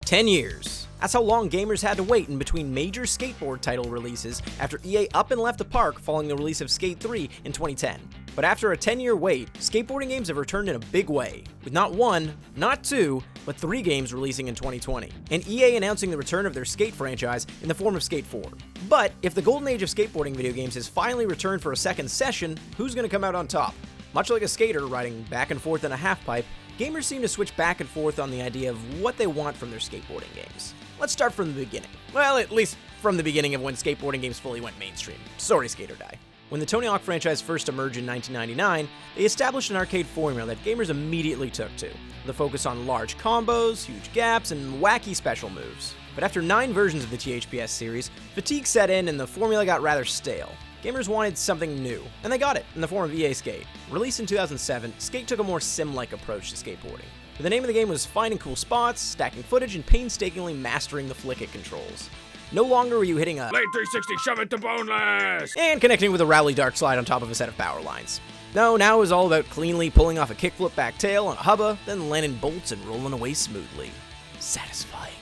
10 years. That's how long gamers had to wait in between major skateboard title releases after EA up and left the park following the release of Skate 3 in 2010. But after a 10-year wait, skateboarding games have returned in a big way, with not one, not two, but 3 games releasing in 2020, and EA announcing the return of their Skate franchise in the form of Skate 4. But if the golden age of skateboarding video games has finally returned for a second session, who's going to come out on top? Much like a skater riding back and forth in a halfpipe, gamers seem to switch back and forth on the idea of what they want from their skateboarding games. Let's start from the beginning. Well, at least from the beginning of when skateboarding games fully went mainstream. Sorry, Skate or Die. When the Tony Hawk franchise first emerged in 1999, they established an arcade formula that gamers immediately took to, with a focus on large combos, huge gaps, and wacky special moves. But after 9 versions of the THPS series, fatigue set in and the formula got rather stale. Gamers wanted something new, and they got it in the form of EA Skate. Released in 2007, Skate took a more sim-like approach to skateboarding. The name of the game was finding cool spots, stacking footage, and painstakingly mastering the flick-it controls. No longer were you hitting a late 360 shove it to boneless and connecting with a rally dark slide on top of a set of power lines. No, now it was all about cleanly pulling off a kickflip back tail on a hubba, then landing bolts and rolling away smoothly. Satisfying.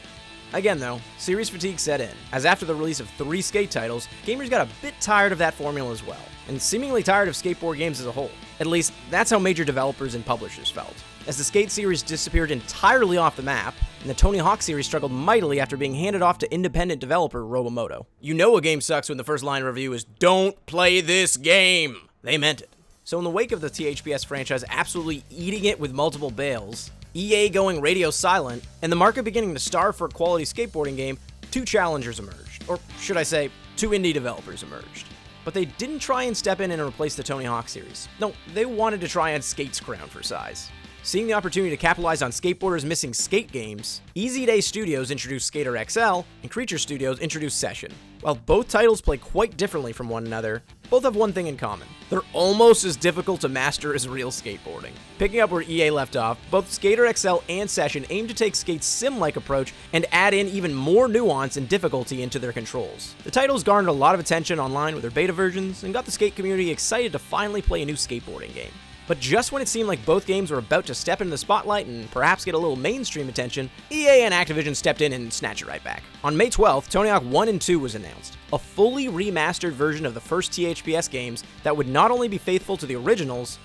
Again though, series fatigue set in, as after the release of 3 Skate titles, gamers got a bit tired of that formula as well, and seemingly tired of skateboard games as a whole. At least, that's how major developers and publishers felt. As the Skate series disappeared entirely off the map, and the Tony Hawk series struggled mightily after being handed off to independent developer Robomoto. You know a game sucks when the first line of review is, "Don't play this game!" They meant it. So in the wake of the THPS franchise absolutely eating it with multiple bails, EA going radio silent, and the market beginning to starve for a quality skateboarding game, 2 challengers emerged. Or should I say, 2 indie developers emerged. But they didn't try and step in and replace the Tony Hawk series. No, they wanted to try and Skate's crown for size. Seeing the opportunity to capitalize on skateboarders' missing Skate games, Easy Day Studios introduced Skater XL, and Creature Studios introduced Session. While both titles play quite differently from one another, both have one thing in common. They're almost as difficult to master as real skateboarding. Picking up where EA left off, both Skater XL and Session aim to take Skate's sim-like approach and add in even more nuance and difficulty into their controls. The titles garnered a lot of attention online with their beta versions, and got the skate community excited to finally play a new skateboarding game. But just when it seemed like both games were about to step into the spotlight and perhaps get a little mainstream attention, EA and Activision stepped in and snatched it right back. On May 12th, Tony Hawk 1 and 2 was announced, a fully remastered version of the first THPS games that would not only be faithful to the originals,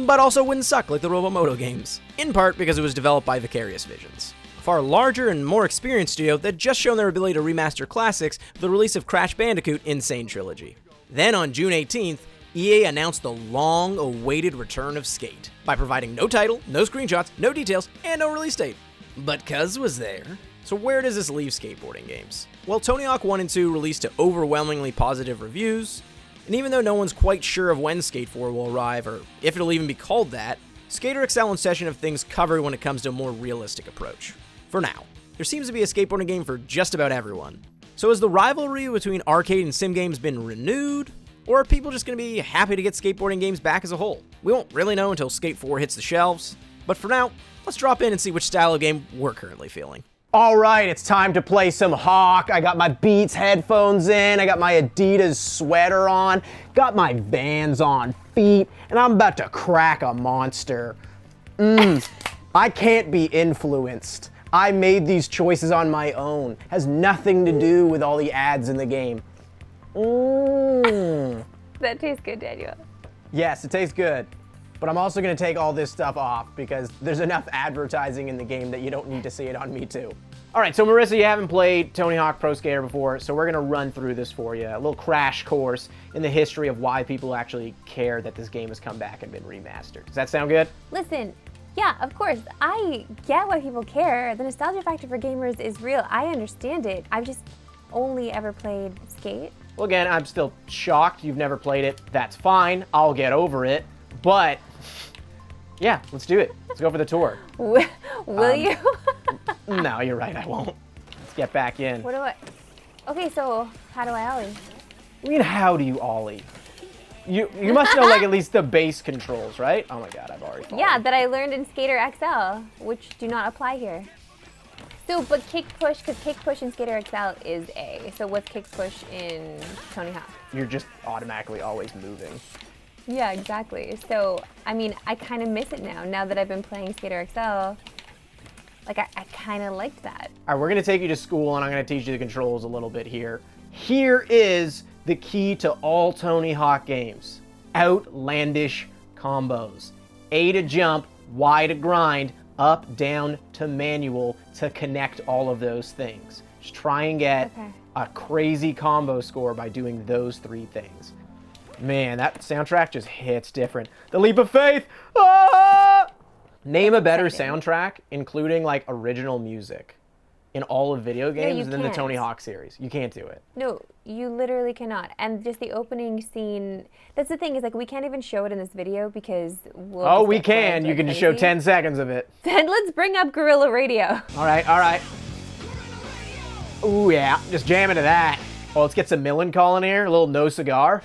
but also wouldn't suck like the Robomoto games, in part because it was developed by Vicarious Visions, a far larger and more experienced studio that just shown their ability to remaster classics with the release of Crash Bandicoot Insane Trilogy. Then on June 18th, EA announced the long-awaited return of Skate by providing no title, no screenshots, no details, and no release date. But Cuz was there. So where does this leave skateboarding games? Well, Tony Hawk 1 and 2 released to overwhelmingly positive reviews, and even though no one's quite sure of when Skate 4 will arrive, or if it'll even be called that, Skater XL and Session have things covered when it comes to a more realistic approach. For now, there seems to be a skateboarding game for just about everyone. So has the rivalry between arcade and sim games been renewed? Or are people just going to be happy to get skateboarding games back as a whole? We won't really know until Skate 4 hits the shelves, but for now, let's drop in and see which style of game we're currently feeling. All right, it's time to play some Hawk. I got my Beats headphones in, I got my Adidas sweater on, got my Vans on feet, and I'm about to crack a monster. I can't be influenced. I made these choices on my own. Has nothing to do with all the ads in the game. That tastes good, Daniel. Yes, it tastes good. But I'm also gonna take all this stuff off because there's enough advertising in the game that you don't need to see it on me too. All right, so Marissa, you haven't played Tony Hawk Pro Skater before, so we're gonna run through this for you. A little crash course in the history of why people actually care that this game has come back and been remastered. Does that sound good? Listen, yeah, of course. I get why people care. The nostalgia factor for gamers is real. I understand it. I've just only ever played Skate. Well, again, I'm still shocked you've never played it. That's fine, I'll get over it. But, yeah, let's do it. Let's go for the tour. Will you? No, you're right, I won't. Let's get back in. What do I? Okay, so how do I ollie? I mean, how do you ollie? You must know like at least the base controls, right? Oh my god, I've already fallen. Yeah, that I learned in Skater XL, which do not apply here. So, but kick push, because kick push in Skater XL is A. So what's kick push in Tony Hawk? You're just automatically always moving. Yeah, exactly. So, I mean, I kind of miss it now that I've been playing Skater XL. Like, I kind of liked that. All right, we're gonna take you to school and I'm gonna teach you the controls a little bit here. Here is the key to all Tony Hawk games. Outlandish combos. A to jump, Y to grind, up, down to manual to connect all of those things. Just try and get a crazy combo score by doing those 3 things. Man, that soundtrack just hits different. The leap of faith! Ah! Name a better soundtrack, including like original music, in all of video games than the Tony Hawk series. You can't do it. No, you literally cannot. And just the opening scene, that's the thing, is like we can't even show it in this video because we'll Oh, we can. You can just show 10 seconds of it. Then let's bring up Guerrilla Radio. All right, all right. Ooh, yeah, just jam into that. Oh, let's get some Millencolin in here, a little no cigar.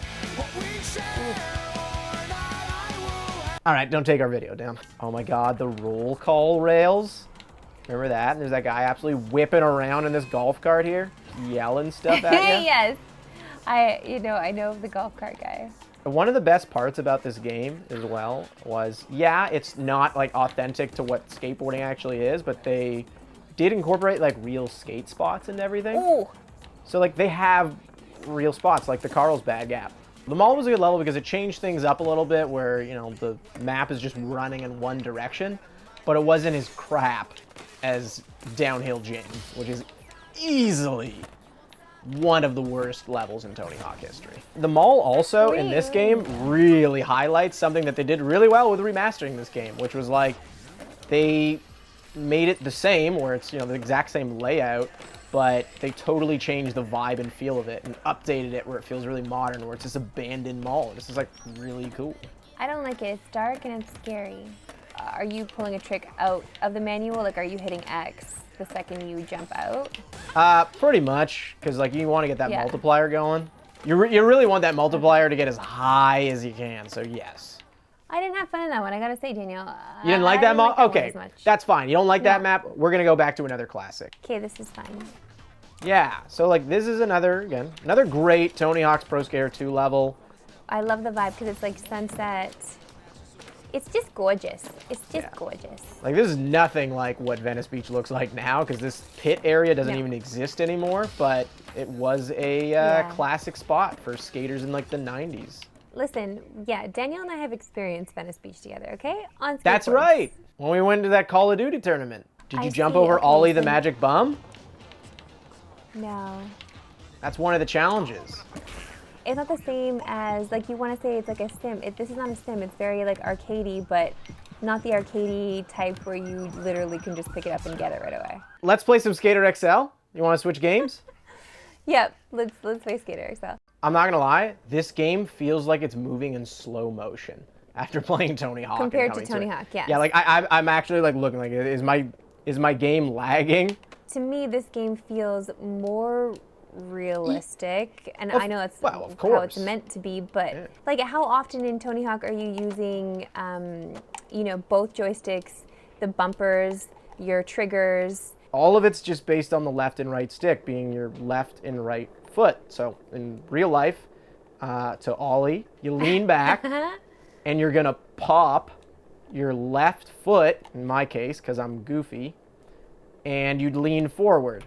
All right, don't take our video down. Oh my God, the roll call rails. Remember that? And there's that guy absolutely whipping around in this golf cart here, yelling stuff at you. Yes, I know the golf cart guy. One of the best parts about this game as well was, yeah, it's not like authentic to what skateboarding actually is, but they did incorporate like real skate spots and everything. Ooh. So like they have real spots like the Carlsbad Gap. The mall was a good level because it changed things up a little bit where, you know, the map is just running in one direction, but it wasn't as crap as Downhill Jam, which is easily one of the worst levels in Tony Hawk history. The mall also in this game really highlights something that they did really well with remastering this game, which was like they made it the same where it's, you know, the exact same layout, but they totally changed the vibe and feel of it and updated it where it feels really modern, where it's this abandoned mall. This is like really cool. I don't like it. It's dark and it's scary. Are you pulling a trick out of the manual? Like, are you hitting X the second you jump out? Pretty much, because like you want to get that multiplier going. You really want that multiplier to get as high as you can, so yes. I didn't have fun in that one, I gotta say, Danielle. You didn't like that map? Okay, as that's fine. You don't like that map? We're gonna go back to another classic. Okay, this is fine. Yeah, so like this is another great Tony Hawk's Pro Skater 2 level. I love the vibe because it's like sunset. It's just gorgeous. It's just gorgeous. Like this is nothing like what Venice Beach looks like now because this pit area doesn't even exist anymore, but it was a classic spot for skaters in like the 90s. Listen, yeah, Danielle and I have experienced Venice Beach together, okay? On skateboards. That's right. When we went to that Call of Duty tournament. Did you jump over Ollie the Magic Bum? No. That's one of the challenges. It's not the same as, like, you want to say it's like a sim. This is not a sim. It's very, like, arcadey, but not the arcadey type where you literally can just pick it up and get it right away. Let's play some Skater XL. You want to switch games? Yep, let's play Skater XL. I'm not gonna lie, this game feels like it's moving in slow motion after playing Tony Hawk. Compared to Tony Hawk, yeah. Yeah, like I'm actually like looking like, is my game lagging? To me, this game feels more realistic, and I know that's how it's meant to be, but like how often in Tony Hawk are you using, you know, both joysticks, the bumpers, your triggers? All of it's just based on the left and right stick being your left and right foot. So in real life, to ollie, you lean back and you're gonna pop your left foot, in my case, because I'm goofy, and you'd lean forward.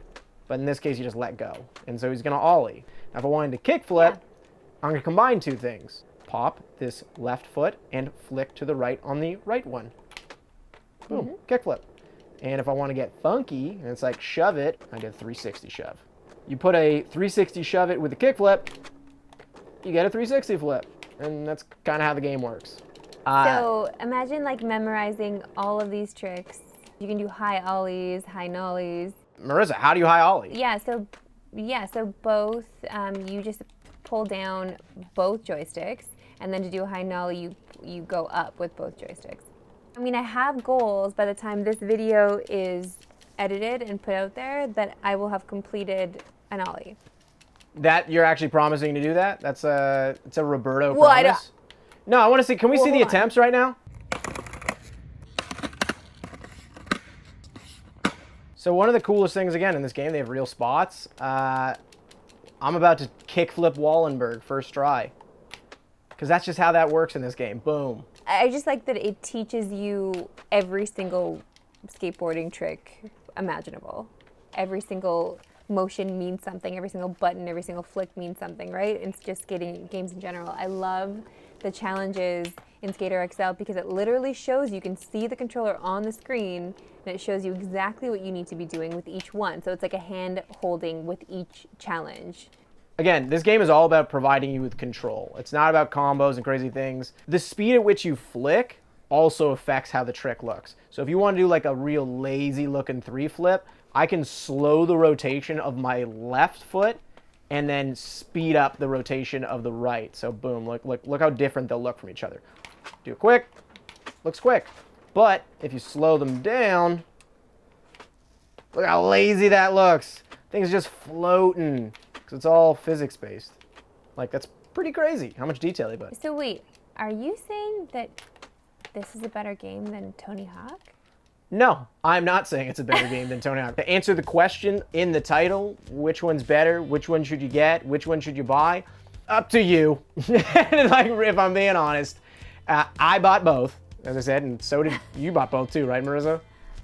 But in this case, you just let go. And so he's gonna ollie. Now if I wanted to kickflip, I'm gonna combine two things. Pop this left foot and flick to the right on the right one. Boom, kickflip. And if I want to get funky, and it's like shove it, I get a 360 shove. You put a 360 shove it with a kickflip, you get a 360 flip. And that's kind of how the game works. So imagine like memorizing all of these tricks. You can do high ollies, high nollies. Marissa, how do you high ollie? Yeah, so both, you just pull down both joysticks, and then to do a high nollie, you go up with both joysticks. I mean, I have goals by the time this video is edited and put out there that I will have completed an ollie. That you're actually promising to do that? It's a Roberto promise. No, I want to see. Can we see the attempts right now? So one of the coolest things again in this game, they have real spots. I'm about to kickflip Wallenberg first try, because that's just how that works in this game. Boom. I just like that it teaches you every single skateboarding trick imaginable. Every single motion means something, every single button, every single flick means something, right? It's just skating games in general. I love the challenges in Skater XL because it literally shows you can see the controller on the screen and it shows you exactly what you need to be doing with each one. So it's like a hand holding with each challenge. Again, this game is all about providing you with control. It's not about combos and crazy things. The speed at which you flick also affects how the trick looks. So if you want to do like a real lazy looking 3-flip, I can slow the rotation of my left foot and then speed up the rotation of the right. So boom, look how different they'll look from each other. Do it quick, looks quick. But if you slow them down, look how lazy that looks. Things just floating, because it's all physics-based. Like, that's pretty crazy how much detail they put. So wait, are you saying that this is a better game than Tony Hawk? No, I'm not saying it's a better game than Tony Hawk. To answer the question in the title, which one's better, which one should you get, which one should you buy, up to you. Like, if I'm being honest, I bought both, as I said, and so did you. Bought both too, right, Marissa?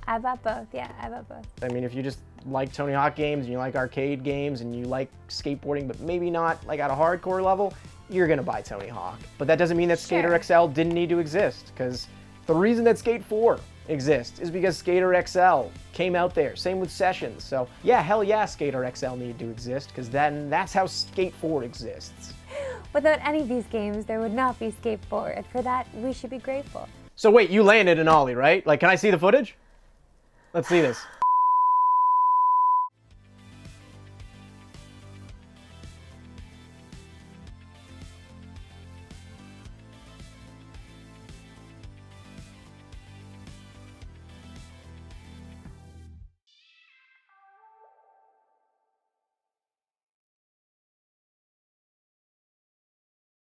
I bought both, yeah, I bought both. I mean, if you just like Tony Hawk games, and you like arcade games, and you like skateboarding, but maybe not like at a hardcore level, you're gonna buy Tony Hawk. But that doesn't mean that Skater XL didn't need to exist, because the reason that Skate 4 exists is because Skater XL came out there. Same with Sessions. So yeah, hell yeah, Skater XL needed to exist, because then that's how Skate 4 exists. Without any of these games, there would not be Skate 4, and for that, we should be grateful. So wait, you landed an ollie, right? Like, can I see the footage? Let's see this.